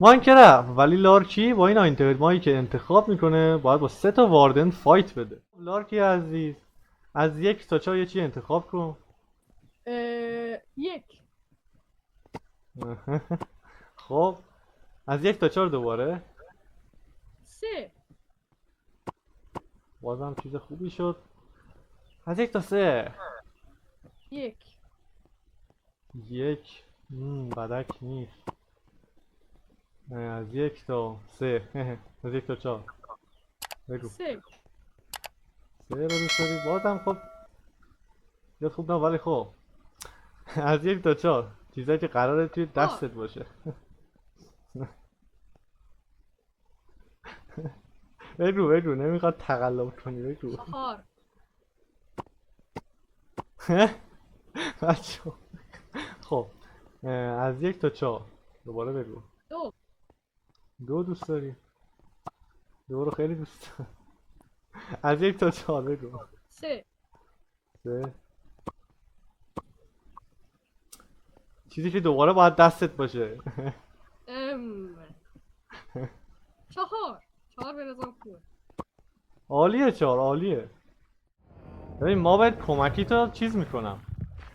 مان که رفت، ولی لارکی با این آیتمایی که انتخاب میکنه باید با 3 تا واردن فایت بده. لارکی عزیز، از 1 تا 4 یه چی انتخاب کن. یک. خب از 1 تا 4 دوباره. سه. بازم چیز خوبی شد. از 1 تا 3. یک. یک. بدک نیست. از 1 تا 3. از 1 تا 4 بگو. سه. 3 رو دوست داری؟ بازم خب یاد خوب نه، ولی خب از 1 تا 4 چیزایی که قراره توی دستت باشه. بگو نمیخواد تقلب کنی، بگو. چهار. بچه خب از 1 تا 4 دوباره بگو. دو. 2 دوست داری؟ 2 رو خیلی دوست دارم. از 1 تا 4 بگو. سه. 3. چیزی که دوباره باید دستت باشه. ام. چهار. چهار به نظرم خوبه. عالیه 4، عالیه. ببین ما باید کمکی تو چیز میکنم،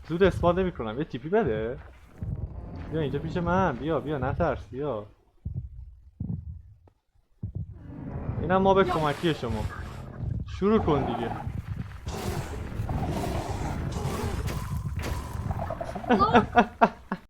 زود اثبات نمیکنم. یه تیپی بده. بیا اینجا پیش من، بیا نترس، بیا. اینم ما به کمکی شما. شروع کن دیگه.